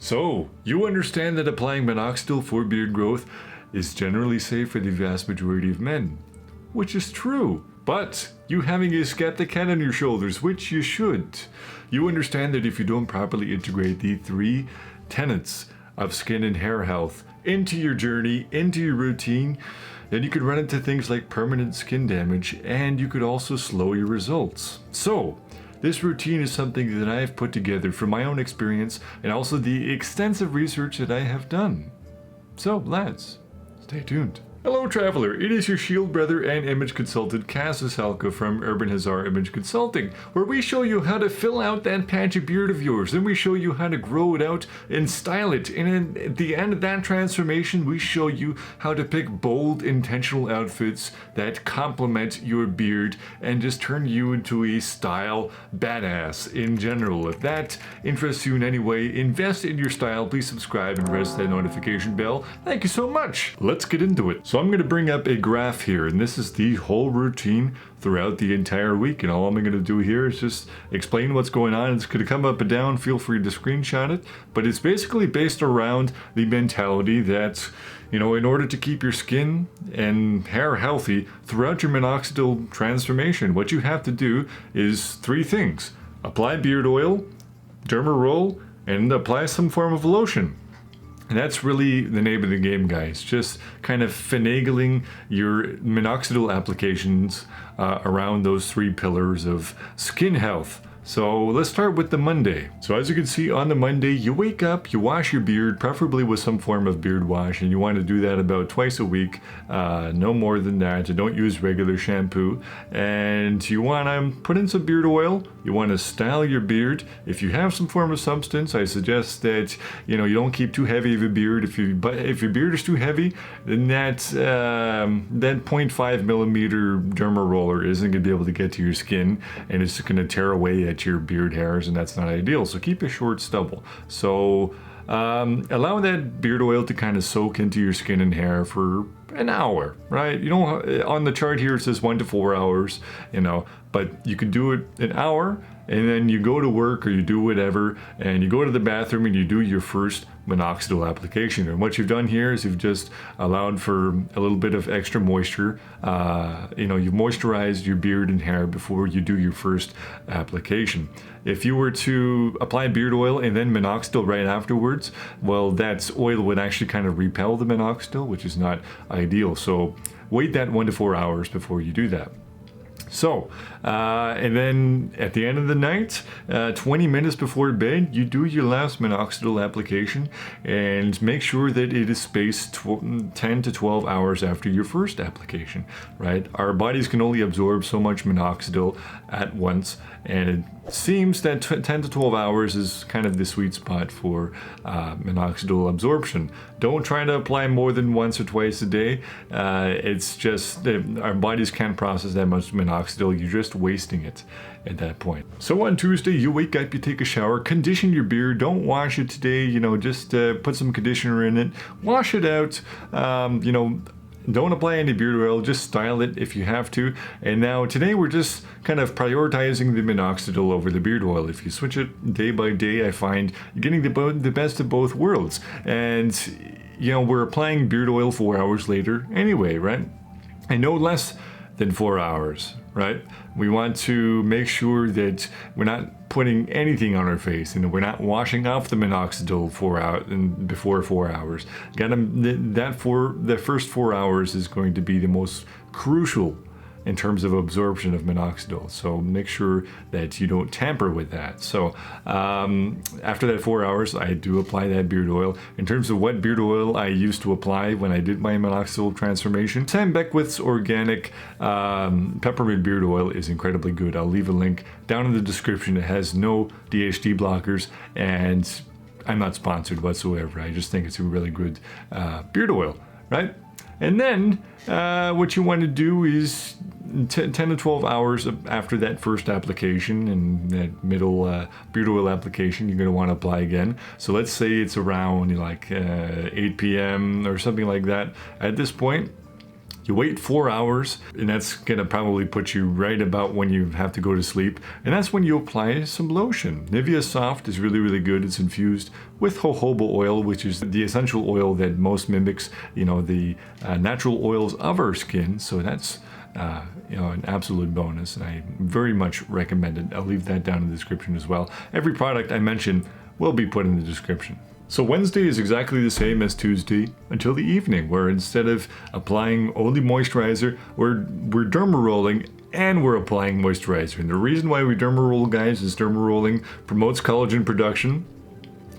So, you understand that applying minoxidil for beard growth is generally safe for the vast majority of men, which is true. But you having a skeptic head on your shoulders, which you should. You understand that if you don't properly integrate the 3 tenets of skin and hair health into your journey, into your routine, then you could run into things like permanent skin damage, and you could also slow your results. So, this routine is something that I have put together from my own experience and also the extensive research that I have done. So, lads, stay tuned. Hello traveler, it is your shield brother and image consultant Veselka from Urban Hazard Image Consulting, where we show you how to fill out that patchy beard of yours, then we show you how to grow it out and style it, and at the end of that transformation we show you how to pick bold, intentional outfits that complement your beard and just turn you into a style badass in general. If that interests you in any way, invest in your style, please subscribe and press that notification bell. Thank you so much. Let's get into it. So I'm going to bring up a graph here, and this is the whole routine throughout the entire week, and all I'm going to do here is just explain what's going on. It's going to come up and down, feel free to screenshot it, but it's basically based around the mentality that, you know, in order to keep your skin and hair healthy throughout your minoxidil transformation, what you have to do is 3 things: apply beard oil, dermaroll, and apply some form of lotion. And that's really the name of the game, guys. Just kind of finagling your minoxidil applications around those 3 pillars of skin health. So let's start with the Monday. So as you can see, on the Monday, you wake up, you wash your beard, preferably with some form of beard wash, and you want to do that about twice a week, no more than that. You don't use regular shampoo, and you want to put in some beard oil. You want to style your beard. If you have some form of substance, I suggest that you don't keep too heavy of a beard. If your beard is too heavy, then that 0.5 millimeter derma roller isn't going to be able to get to your skin, and it's going to tear away at your beard hairs, and that's not ideal. So keep a short stubble. So allow that beard oil to kind of soak into your skin and hair for an hour, right? On the chart here it says 1 to 4 hours, but you could do it an hour, and then you go to work or you do whatever, and you go to the bathroom and you do your first minoxidil application. And what you've done here is you've just allowed for a little bit of extra moisture. You've moisturized your beard and hair before you do your first application. If you were to apply beard oil and then minoxidil right afterwards, well, that oil would actually kind of repel the minoxidil, which is not ideal. So wait that 1 to 4 hours before you do that. So, and then at the end of the night, 20 minutes before bed, you do your last minoxidil application, and make sure that it is spaced 10 to 12 hours after your first application, right? Our bodies can only absorb so much minoxidil at once, and it seems that 10 to 12 hours is kind of the sweet spot for minoxidil absorption. Don't try to apply more than once or twice a day. It's just that our bodies can't process that much minoxidil. You're just wasting it at that point. So on Tuesday, you wake up, you take a shower, condition your beard. Don't wash it today, just put some conditioner in it, wash it out, don't apply any beard oil, just style it if you have to. And now today we're just kind of prioritizing the minoxidil over the beard oil. If you switch it day by day, I find you're getting the best of both worlds. And we're applying beard oil 4 hours later anyway, right? And no less than 4 hours, right? We want to make sure that we're not putting anything on our face, and we're not washing off the minoxidil before 4 hours. The first 4 hours is going to be the most crucial in terms of absorption of minoxidil. So make sure that you don't tamper with that. So after that 4 hours, I do apply that beard oil. In terms of what beard oil I used to apply when I did my minoxidil transformation, Sam Beckwith's organic peppermint beard oil is incredibly good. I'll leave a link down in the description. It has no DHT blockers, and I'm not sponsored whatsoever. I just think it's a really good beard oil, right? And then what you want to do is 10 to 12 hours after that first application and that middle beard oil application, you're going to want to apply again. So let's say it's around 8 p.m. or something like that. At this point, You wait 4 hours, and that's gonna probably put you right about when you have to go to sleep. And that's when you apply some lotion. Nivea Soft is really, really good. It's infused with jojoba oil, which is the essential oil that most mimics, the natural oils of our skin. So that's an absolute bonus, and I very much recommend it. I'll leave that down in the description as well. Every product I mention will be put in the description. So Wednesday is exactly the same as Tuesday until the evening, where instead of applying only moisturizer, we're dermarolling and we're applying moisturizer. And the reason why we dermaroll, guys, is dermarolling promotes collagen production,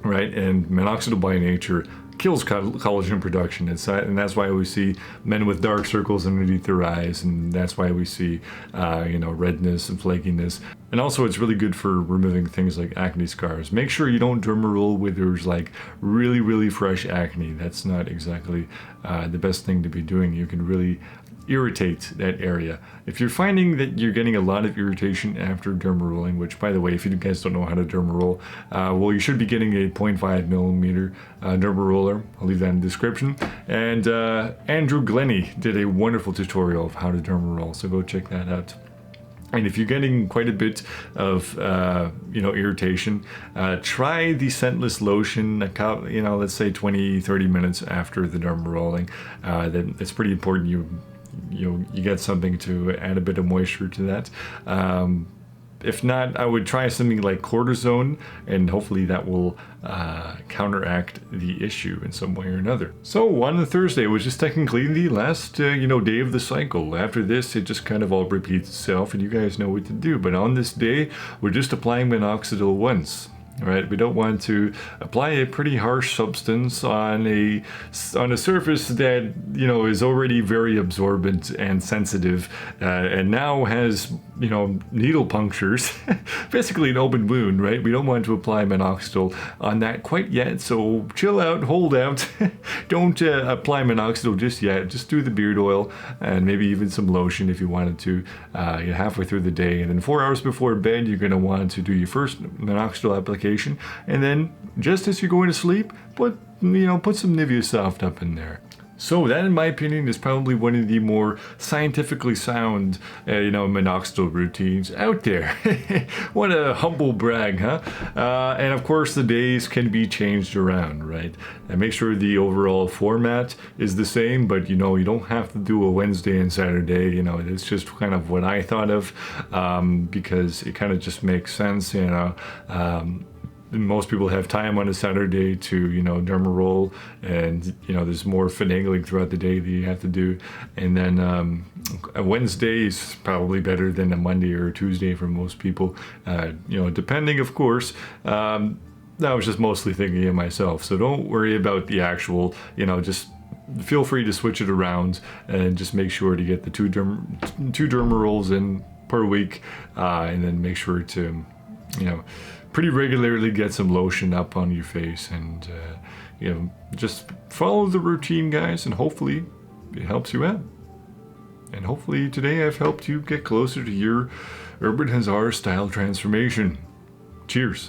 right? And minoxidil by nature kills collagen production. And that's why we see men with dark circles underneath their eyes, and that's why we see redness and flakiness. And also it's really good for removing things like acne scars. Make sure you don't dermaroll where there's like really, really fresh acne. That's not exactly the best thing to be doing. You can really irritate that area. If you're finding that you're getting a lot of irritation after dermarolling, which, by the way, if you guys don't know how to dermaroll, well, you should be getting a 0.5 millimeter dermaroller. I'll leave that in the description. And Andrew Glennie did a wonderful tutorial of how to dermaroll, so go check that out. And if you're getting quite a bit of irritation, try the scentless lotion, let's say 20-30 minutes after the dermarolling. Then it's pretty important you get something to add a bit of moisture to that. If not, I would try something like cortisone, and hopefully that will counteract the issue in some way or another. So on the Thursday, which is technically the last day of the cycle. After this, it just kind of all repeats itself, and you guys know what to do. But on this day, we're just applying minoxidil once. Right, we don't want to apply a pretty harsh substance on a surface that is already very absorbent and sensitive, and now has needle punctures, basically an open wound. Right, we don't want to apply minoxidil on that quite yet. So chill out, hold out. Don't apply minoxidil just yet. Just do the beard oil and maybe even some lotion if you wanted to. Halfway through the day, and then 4 hours before bed, you're going to want to do your first minoxidil application. And then just as you're going to sleep, put some Nivea Soft up in there. So that, in my opinion, is probably one of the more scientifically sound, minoxidil routines out there. What a humble brag, huh? And of course, the days can be changed around, right? And make sure the overall format is the same, but you don't have to do a Wednesday and Saturday. It's just kind of what I thought of, because it kind of just makes sense, most people have time on a Saturday to, dermaroll, and, there's more finagling throughout the day that you have to do. And then a Wednesday is probably better than a Monday or a Tuesday for most people, depending, of course. I was just mostly thinking of myself, so don't worry about the actual, just feel free to switch it around and just make sure to get the two dermarolls in per week, and then make sure to, pretty regularly get some lotion up on your face, and just follow the routine, guys, and hopefully it helps you out. And hopefully today I've helped you get closer to your Urban Hazard style transformation. Cheers.